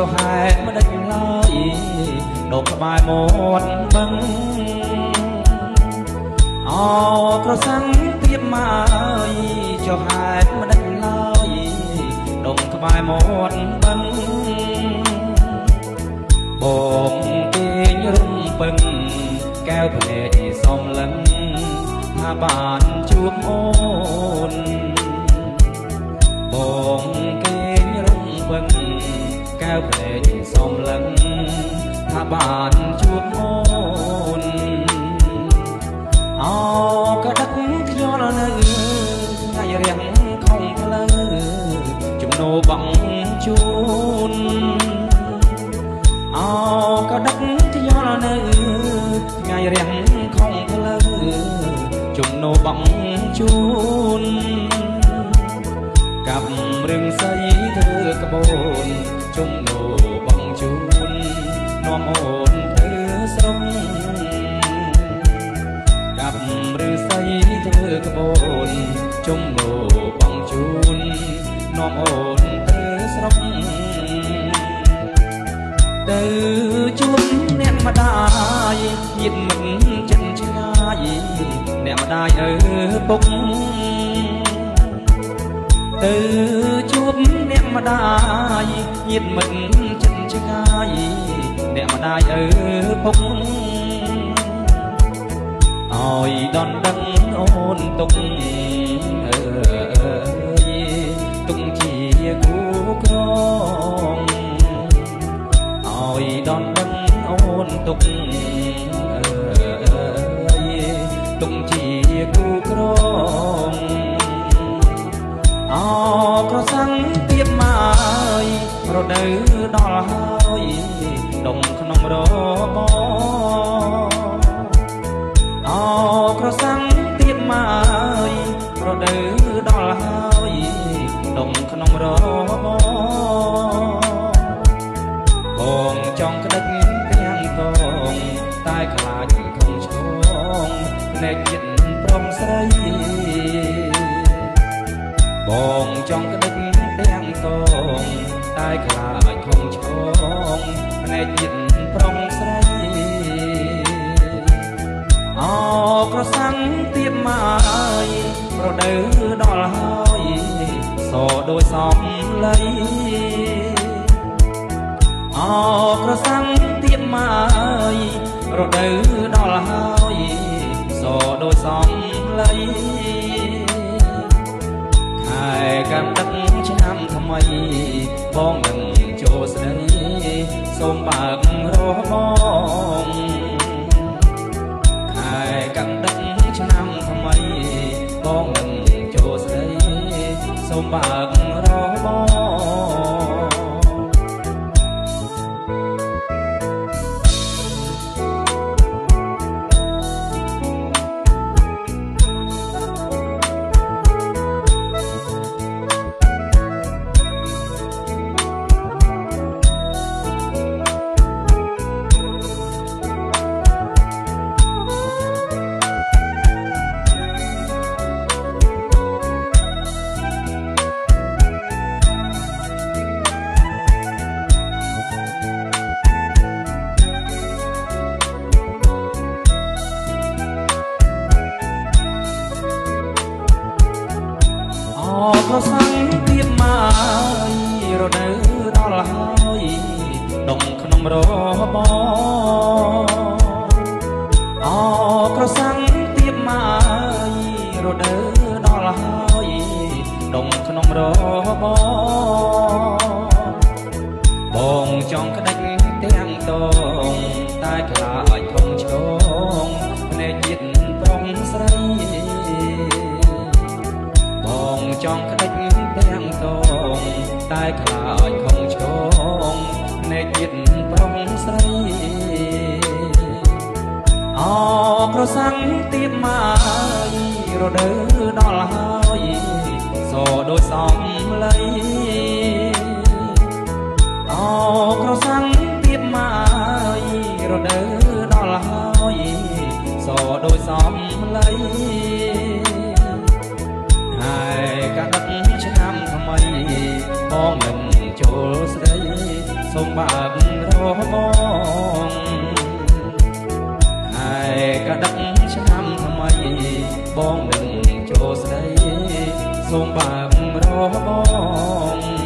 cho hai mới đánh lơi đột bài một băng có sáng tiếp mai cho hai mới đánh lơi đột bài một băng bồn kia rung bừng kéo về xóm lấn tha bàn chuốc ôn bồn kia rung bừng kéo về xóm lấn tha bàn chuốc ôn cái đất cho nó nơi ngày riêng không lơ chúng nô bằng chun cái đất cho nó nơi ngày riêng không lơ chúng nô bằng chun cặp rừng xây thưa cà bồn chúng nô bằng chun nom hồn thứ sông cặp rừng xây thưa cà bồn chúng nô bằng chun nom hồn thứ sông từ chuông nẹm mà đai nhịp mình chân trai nẹm mà đai ở bốc từ chuông nẹm mà đai nhịp mình chân trai nẹm mà đai ở bốc ôi đòn đắng ôn tung tung chia cú con ôi đòn đắng ôn tung tung chia cú con có sáng tiếp mai rồi đời đỏ hơi đồng không đó có sáng tiếp mai rồi đời đỏ hơi đồng không đó còn trong cái đất đen còn tai cả không trông này chuyện trong say còn trong cái đất đen còn tai cả không trông này chuyện trong say có sáng tiếp mai rồi đời đỏ hơi sò đôi xóm lấy có sáng tiếp mai rồi đời đỏ hơi sò đôi xóm lấy hai cam đất chăm thầm mây bong đừng chỗ sấy xôm bạc rô bong hai cam đất chăm thầm mây bong đừng chỗ sấy xôm bạc rô bong có sáng tiếp mai rồi đời đỏ là hơi đồng không đó bó có sáng tiếp mai rồi đời đỏ là hơi đồng không đó bó bồn trong cái đất đen tông tai cả không trông nên nhiệt trong say trong cái đất đen tông tai cả không trông nên nhiệt trong say có sáng tiếp mai rồi đời đỏ là hơi sò đôi xóm lấy có sáng tiếp mai rồi đời đỏ là hơi sò đôi xóm lấy hai cả đất chăm thầm mây bong đừng chỗ sấy sông បងហើយក៏ដឹកឆ្នាំថ្មីបងនឹងចូលស្ដីសូមបើករកបង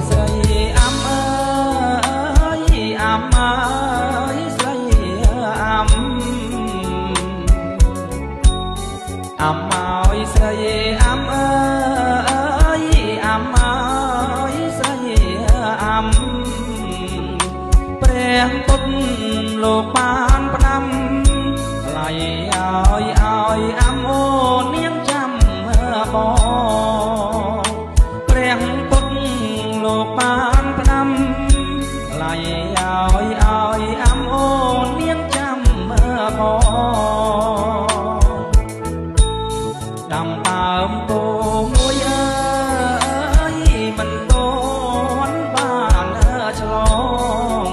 ស្រីអាំអើយអាំអើយស្រីអាំអាំអើយស្រីអាំអើយអាំអើយស្រីអាំព្រះពុទ្ធលោកបានផ្ដាំថ្លៃឲ្យអាំអូននាងចាំបងព្រះពុទ្ធលោកបានផ្ដាំថ្លៃឲ្យអាំអូននាងចាំបងដាំដើមពោមួយអើយមិនទាន់បានឆ្លង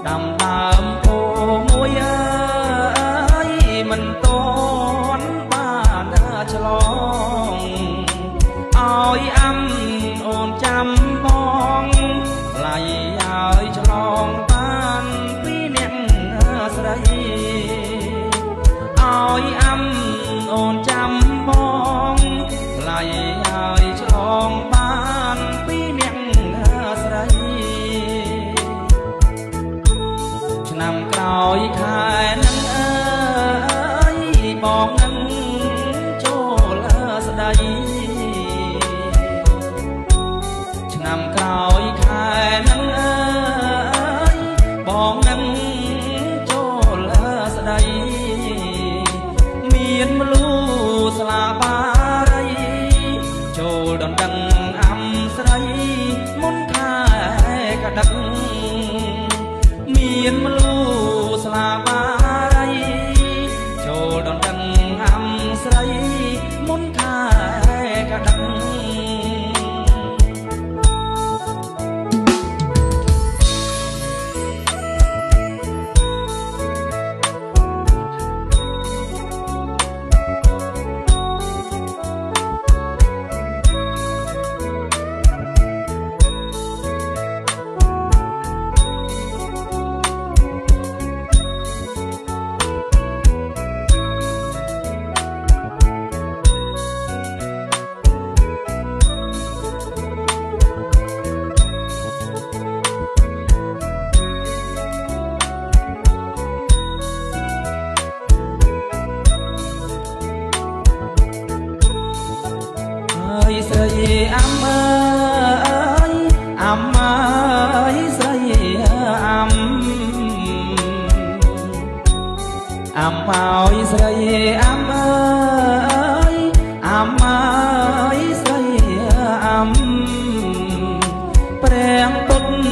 ដាំដើមពោមួយអើយមិនទាន់បានឆ្លងឲ្យអាំអូនចាំបងថ្លៃឲ្យឆ្លងបានពីអ្នកស្រីឲ្យអាំអូនចាំបងថ្លៃឲ្យឆ្លងបានពីអ្នកស្រីឆ្នាំក្រោយខែនឹងអើយបងនឹងចូលស្ដីឆ្នាំក្រោយខែនឹងអើយបងនឹងចូលស្ដីមានមលូស្លាបារីចូលដណ្ដឹងអាំស្រីមុនខែកដឹកមានមលូស្លាបារីចូលដណ្ដឹងអាំស្រីមុនខែកដឹកស្រីអាំអើយអាំអើយស្រីអាំអាំអើយស្រីអាំអើយអាំអើយស្រីអាំព្រះពុទ្ធ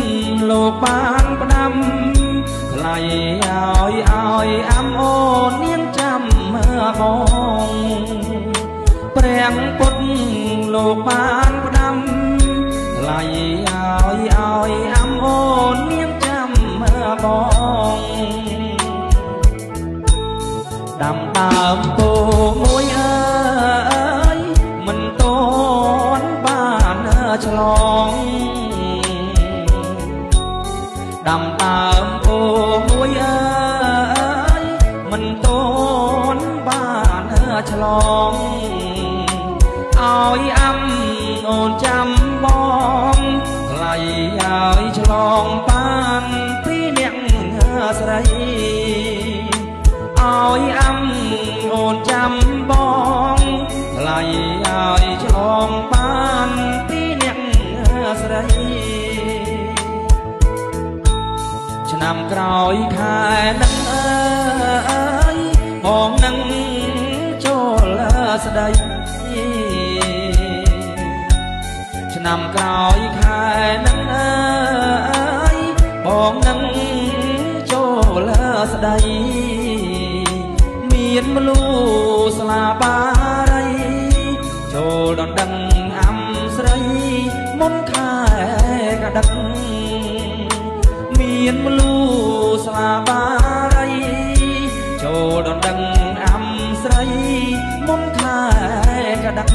លោកបានផ្ដាំថ្លៃឲ្យអាំអូននាងចាំបងព្រះពុទ្ធលោកបានផ្ដាំថ្លៃឲ្យអាំអូននាងចាំបងដាំដើមពោមួយអើយមិនទាន់បានឆ្លងដាំដើមពោមួយអើយមិនទាន់បានឆ្លងឲ្យអាំអូនចាំបងថ្លៃឲ្យឆ្លងបានពីអ្នកស្រីឲ្យអាំអូនចាំបងថ្លៃឲ្យឆ្លងបានពីអ្នកស្រីឆ្នាំក្រោយខែនឹងអើយបងនឹងចូលស្ដី ឆ្នាំក្រោយខែនឹងអើយបងនឹងចូលលើស្ដីមានមលូស្លាបារីចូលដណ្ដឹងអំស្រីមុនខែកដឹកមានមលូស្លាបារីចូលដណ្ដឹងអំស្រីមុនខែកដឹក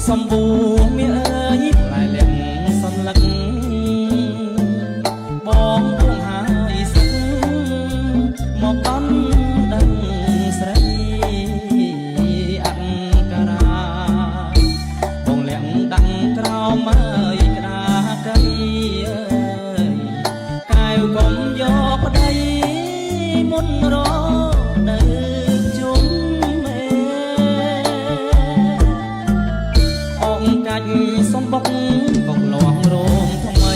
សម្បូរមាអើយផ្លែលៀងសន្លឹកបងពួងហើយសឹកមកកាន់ដឹងស្រីអង្ការ៉ាបងលៀងដាក់ក្រោមអើយក្តាកៃកែវកុំយកប្តីមុនរនៅជុំកាច់សំបុកកងលាស់រោមថ្មី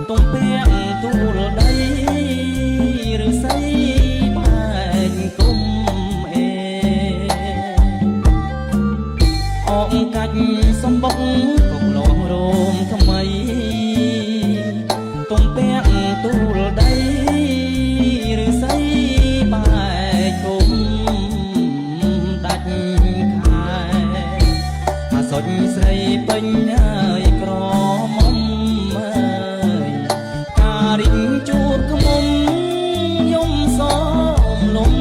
ទំពាំងទូលដីឬស័យបែកគុំអងកាច់សំបុកកងលាស់រោមថ្មីទំពាំងទូលដីឬស័យបែកគុំដាច់សុញស្រីពេញហើយក្រមុំអើយការរិញជួបខ្មុំយំសូមលំ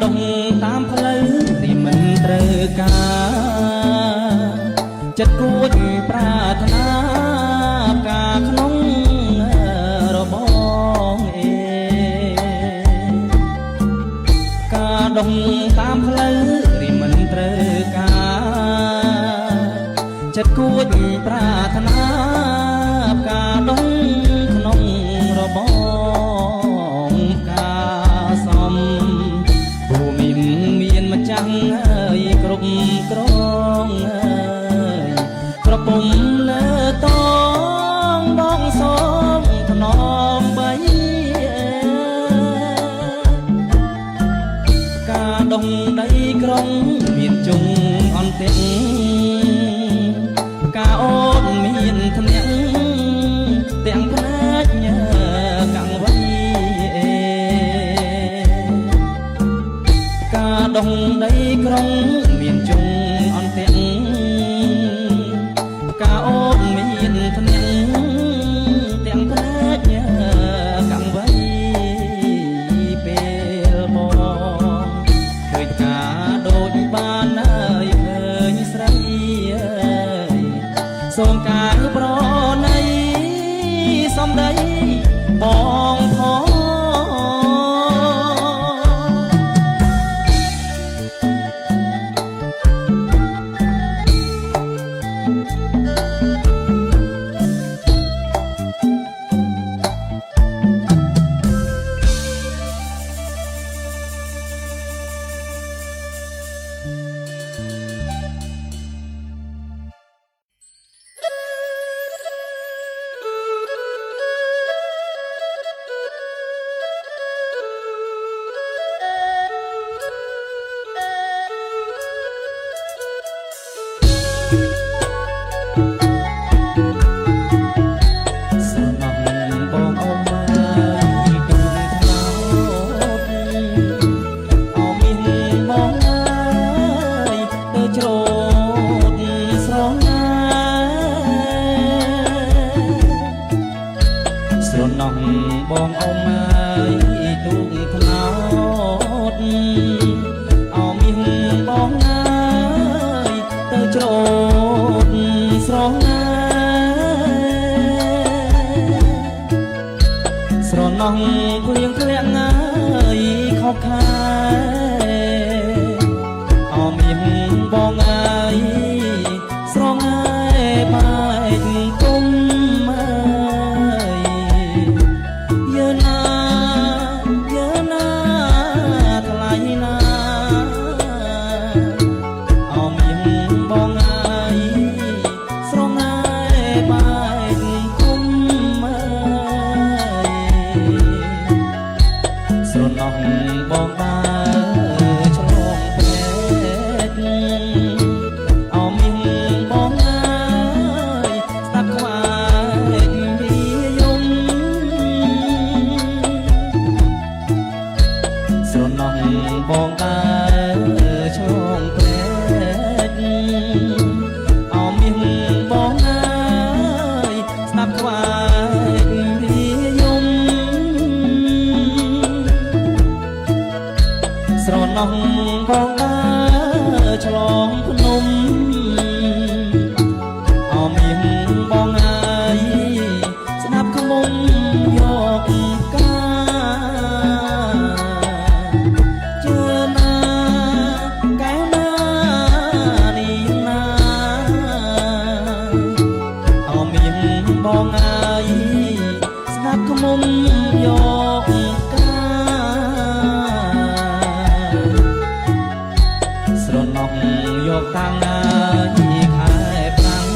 ដងតាមផ្លូវទីមិនត្រូវការចិត្តគួចប្រាថ្នាការក្នុងរបងការដងតាមផ្លូវទីមិនត្រូវការចិត្តគួចប្រាថ្នាការដងក្នុងរបងការសំមានម្ចាំងអើយគ្រប់ក្រងអើយក្រពុំលើតងបងសូមថ្នមបីការដងដីក្រុងមានជុងអន្ទិកការអូនមានធ្នាក់ទាំងផ្នែកកាំងវៃការដងដីក្រុងមានជុងអន្ទិកការអូនមានធ្នាក់ទាំងផ្នែកកាំងវៃពេលបងឃើញការដូចបានហើយឃើញស្រីសូមការប្រណីសំដីបងផងបងអ៊ំអើយទូកថ្នោតអោមាសបងអើយទៅច្រូតស្រងណាស្រណោះ នាងធ្លាក់ងាយខកខាអមាសបងអើយស្រងាយបែកគុំអើយយើណាថ្លៃណាអមាសបងអើយស្រងាយបែកគុំអើយស្រណោះបងតាឆ្លងភ្នែកអមាសបងអើយស្ដាប់ខ្វាយពីយំស្រណោះបងតាឆ្លងភ្នែកអមាសបងអើយស្ដាប់ខ្វាយពីយំស្រណោះបងតាឆ្លងភ្នំអមាសបងអើយស្ដាប់ខ្មុំយកផ្កាជើណាកែវណានេះណាអមាសបងអើយស្ដាប់ខ្មុំយកផ្កាស្រណោះយកតាំងអើយខែប្រាំង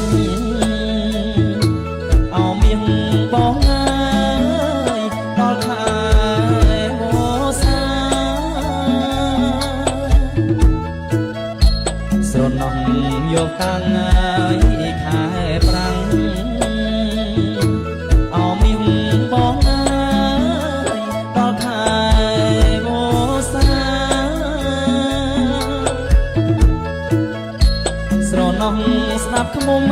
អមាសបងអើយដល់ខែវស្សាស្រណោះយកតាំងអើយខែប្រាំងអមាសបងអើយដល់ខែវស្សាស្រណោះស្ដាប់ខ្មុំ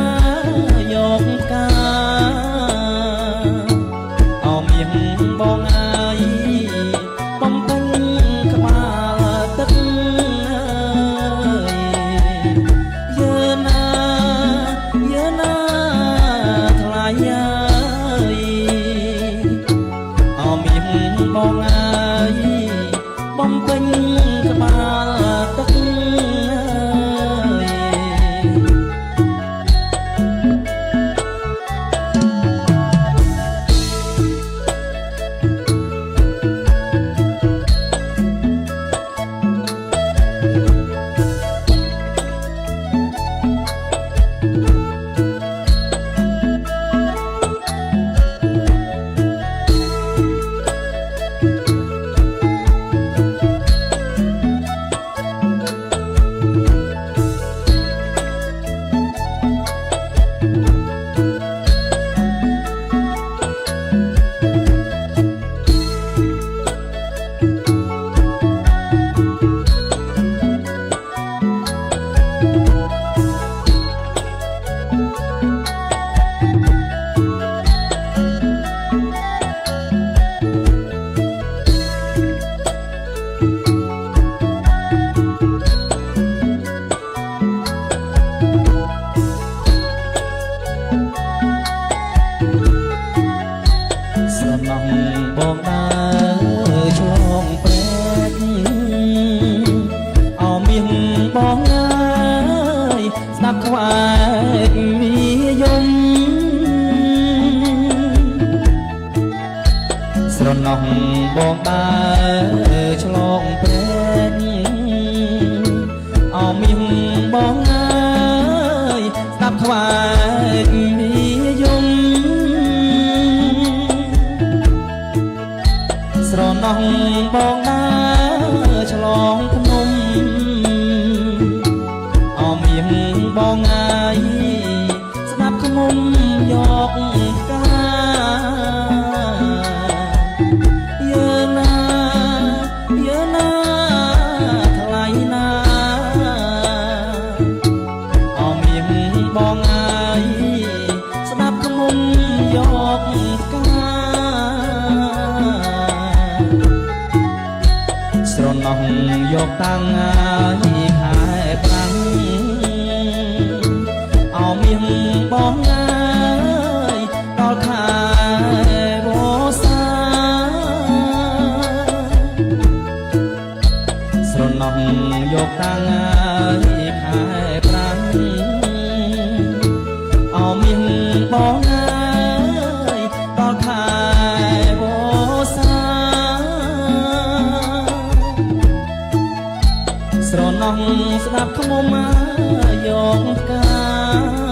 យកផ្កាអមាសបងអើយបំពេញក្បាលទឹកយើណាថ្លៃអើយអមាសបងអើយបំពេញក្បាលទឹកស្រណោះបងដើរឆ្លងព្រែកអមាសបងអើយស្ដាប់ខ្វាយមីយំស្រណោះបងដើរឆ្លងព្រែកអមាសបងអើយស្ដាប់ខ្វាយមីយំស្រណោះបងដើរឆ្លងភ្នំអមាសបងអើយស្ដាប់ខ្មុំយកផ្កាយើណាថ្លៃណាអមាសបងអើយស្ដាប់ខ្មុំយកផ្កាស្រណោះយកតាំងអើយខែប្រាំងអមាសបងអើយដល់ខែវស្សា យកតាំងឲ្យខែប្រាំងអោមានបងអើយដល់ខែវស្សាស្រណោះស្ដាប់ខ្មុំយកផ្កា